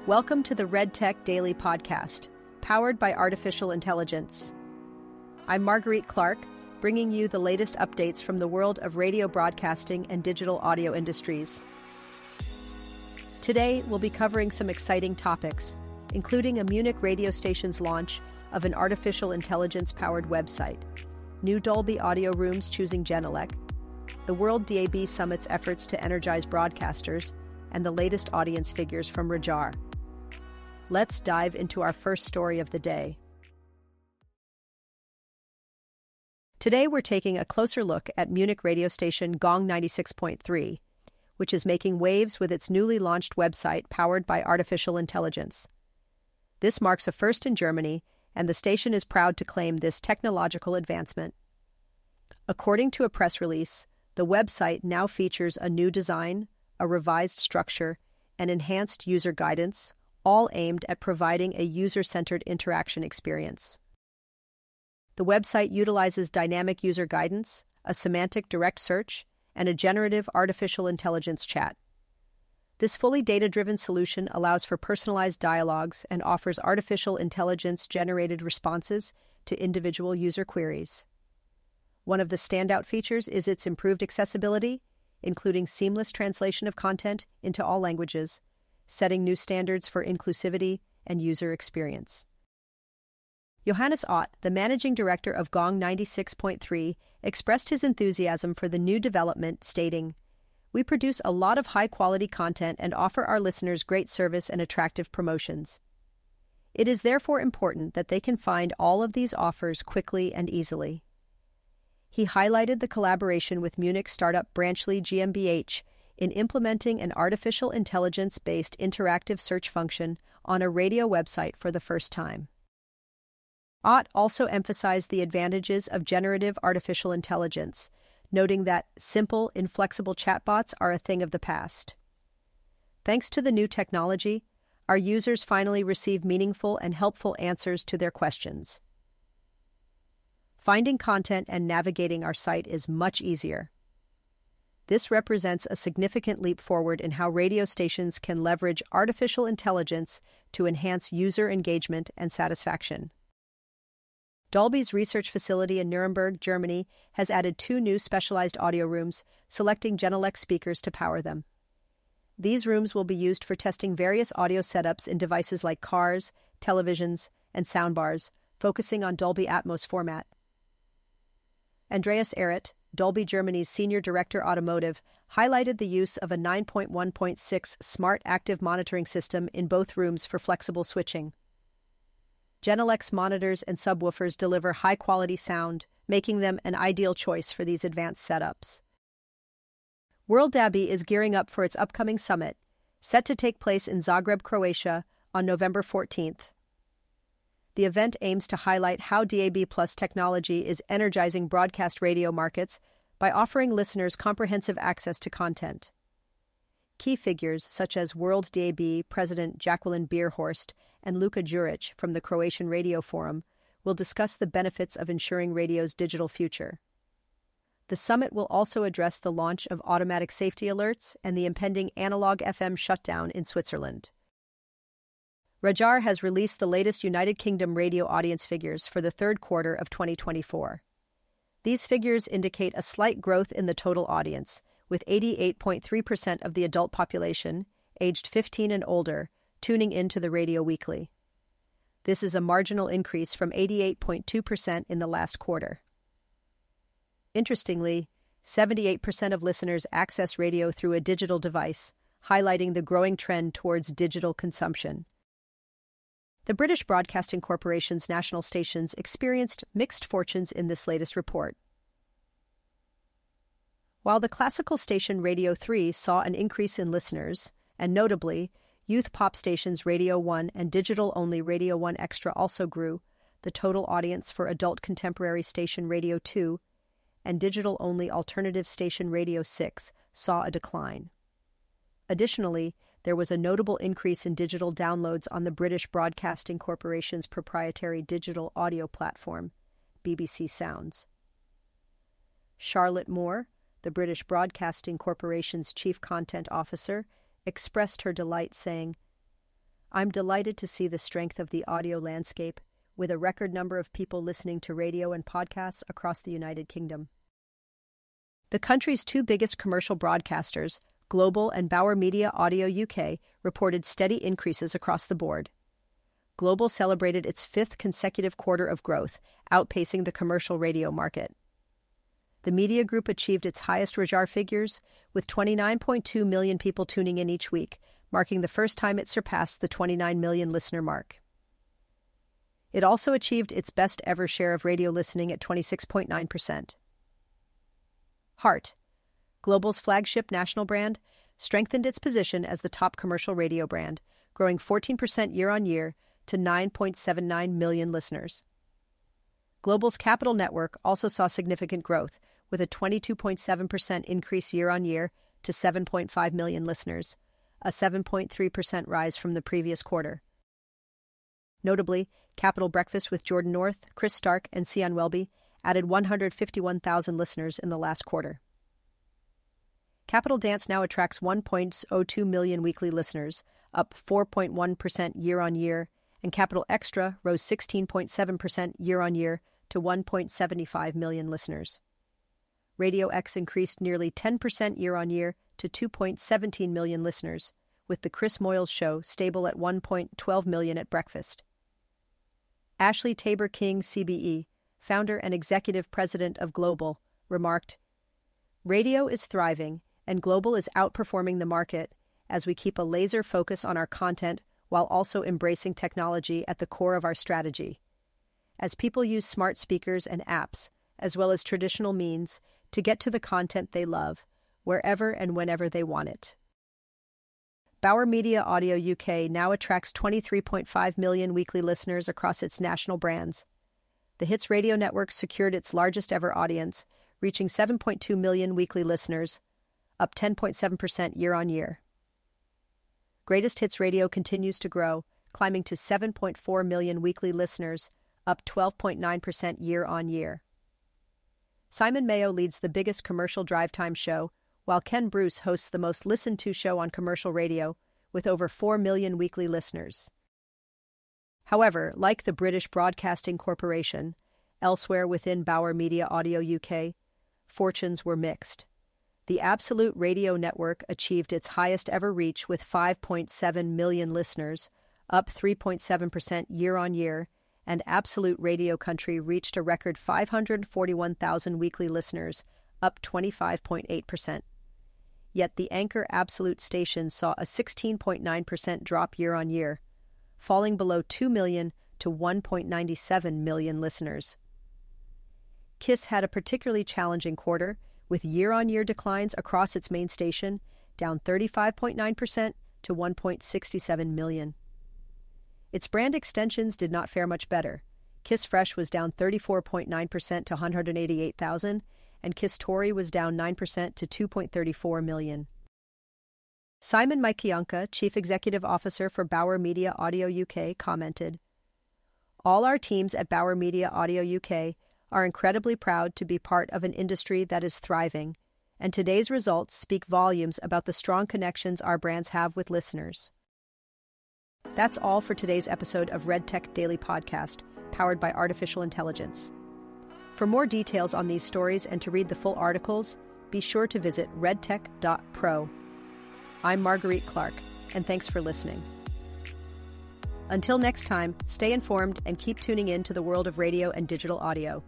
Welcome to the RedTech Daily Podcast, powered by artificial intelligence. I'm Marguerite Clark, bringing you the latest updates from the world of radio broadcasting and digital audio industries. Today, we'll be covering some exciting topics, including a Munich radio station's launch of an artificial intelligence-powered website, new Dolby audio rooms choosing Genelec, the WorldDAB Summit's efforts to energize broadcasters, and the latest audience figures from Rajar. Let's dive into our first story of the day. Today we're taking a closer look at Munich radio station Gong 96.3, which is making waves with its newly launched website powered by artificial intelligence. This marks a first in Germany, and the station is proud to claim this technological advancement. According to a press release, the website now features a new design, a revised structure, and enhanced user guidance, all aimed at providing a user-centered interaction experience. The website utilizes dynamic user guidance, a semantic direct search, and a generative artificial intelligence chat. This fully data-driven solution allows for personalized dialogues and offers artificial intelligence-generated responses to individual user queries. One of the standout features is its improved accessibility, including seamless translation of content into all languages, setting new standards for inclusivity and user experience. Johannes Ott, the managing director of Gong 96.3, expressed his enthusiasm for the new development, stating, "We produce a lot of high-quality content and offer our listeners great service and attractive promotions. It is therefore important that they can find all of these offers quickly and easily." He highlighted the collaboration with Munich startup Branchly GmbH in implementing an artificial intelligence-based interactive search function on a radio website for the first time. Ott also emphasized the advantages of generative artificial intelligence, noting that simple, inflexible chatbots are a thing of the past. Thanks to the new technology, our users finally receive meaningful and helpful answers to their questions. Finding content and navigating our site is much easier. This represents a significant leap forward in how radio stations can leverage artificial intelligence to enhance user engagement and satisfaction. Dolby's research facility in Nuremberg, Germany, has added 2 new specialized audio rooms, selecting Genelec speakers to power them. These rooms will be used for testing various audio setups in devices like cars, televisions, and soundbars, focusing on Dolby Atmos format. Andreas Ehret, Dolby Germany's Senior Director Automotive, highlighted the use of a 9.1.6 smart active monitoring system in both rooms for flexible switching. Genelec's monitors and subwoofers deliver high-quality sound, making them an ideal choice for these advanced setups. WorldDAB is gearing up for its upcoming summit, set to take place in Zagreb, Croatia, on November 14th. The event aims to highlight how DAB+ technology is energizing broadcast radio markets by offering listeners comprehensive access to content. Key figures such as WorldDAB President Jacqueline Bierhorst and Luka Juric from the Croatian Radio Forum will discuss the benefits of ensuring radio's digital future. The summit will also address the launch of automatic safety alerts and the impending analog FM shutdown in Switzerland. Rajar has released the latest United Kingdom radio audience figures for the third quarter of 2024. These figures indicate a slight growth in the total audience, with 88.3% of the adult population, aged 15 and older, tuning into the radio weekly. This is a marginal increase from 88.2% in the last quarter. Interestingly, 78% of listeners access radio through a digital device, highlighting the growing trend towards digital consumption. The British Broadcasting Corporation's national stations experienced mixed fortunes in this latest report. While the classical station Radio 3 saw an increase in listeners, and notably, youth pop stations Radio 1 and digital-only Radio 1 Extra also grew, the total audience for adult contemporary station Radio 2 and digital-only alternative station Radio 6 saw a decline. Additionally, there was a notable increase in digital downloads on the British Broadcasting Corporation's proprietary digital audio platform, BBC Sounds. Charlotte Moore, the British Broadcasting Corporation's chief content officer, expressed her delight, saying, I'm delighted to see the strength of the audio landscape, with a record number of people listening to radio and podcasts across the United Kingdom. The country's two biggest commercial broadcasters, Global and Bauer Media Audio UK, reported steady increases across the board. Global celebrated its fifth consecutive quarter of growth, outpacing the commercial radio market. The media group achieved its highest Rajar figures, with 29.2 million people tuning in each week, marking the first time it surpassed the 29 million listener mark. It also achieved its best ever share of radio listening at 26.9%. Heart, Global's flagship national brand, strengthened its position as the top commercial radio brand, growing 14% year-on-year to 9.79 million listeners. Global's Capital Network also saw significant growth, with a 22.7% increase year-on-year to 7.5 million listeners, a 7.3% rise from the previous quarter. Notably, Capital Breakfast with Jordan North, Chris Stark, and Sian Welby added 151,000 listeners in the last quarter. Capital Dance now attracts 1.02 million weekly listeners, up 4.1% year-on-year, and Capital Extra rose 16.7% year-on-year to 1.75 million listeners. Radio X increased nearly 10% year-on-year to 2.17 million listeners, with The Chris Moyles Show stable at 1.12 million at breakfast. Ashley Tabor King, CBE, founder and executive president of Global, remarked, "Radio is thriving, and Global is outperforming the market as we keep a laser focus on our content while also embracing technology at the core of our strategy. As people use smart speakers and apps, as well as traditional means, to get to the content they love, wherever and whenever they want it." Bauer Media Audio UK now attracts 23.5 million weekly listeners across its national brands. The Hits radio network secured its largest ever audience, reaching 7.2 million weekly listeners, up 10.7% year-on-year. Greatest Hits Radio continues to grow, climbing to 7.4 million weekly listeners, up 12.9% year-on-year. Simon Mayo leads the biggest commercial drive time show, while Ken Bruce hosts the most listened-to show on commercial radio, with over 4 million weekly listeners. However, like the British Broadcasting Corporation, elsewhere within Bauer Media Audio UK, fortunes were mixed. The Absolute Radio Network achieved its highest ever reach with 5.7 million listeners, up 3.7% year-on-year, and Absolute Radio Country reached a record 541,000 weekly listeners, up 25.8%. Yet the anchor Absolute station saw a 16.9% drop year-on-year, falling below 2 million to 1.97 million listeners. KISS had a particularly challenging quarter, with year-on-year declines across its main station, down 35.9% to 1.67 million. Its brand extensions did not fare much better. KISS Fresh was down 34.9% to 188,000, and KISS Tory was down 9% to 2.34 million. Simon Myciunka, Chief Executive Officer for Bauer Media Audio UK, commented, "All our teams at Bauer Media Audio UK are incredibly proud to be part of an industry that is thriving, and today's results speak volumes about the strong connections our brands have with listeners." That's all for today's episode of RedTech Daily Podcast, powered by artificial intelligence. For more details on these stories and to read the full articles, be sure to visit redtech.pro. I'm Marguerite Clark, and thanks for listening. Until next time, stay informed and keep tuning in to the world of radio and digital audio.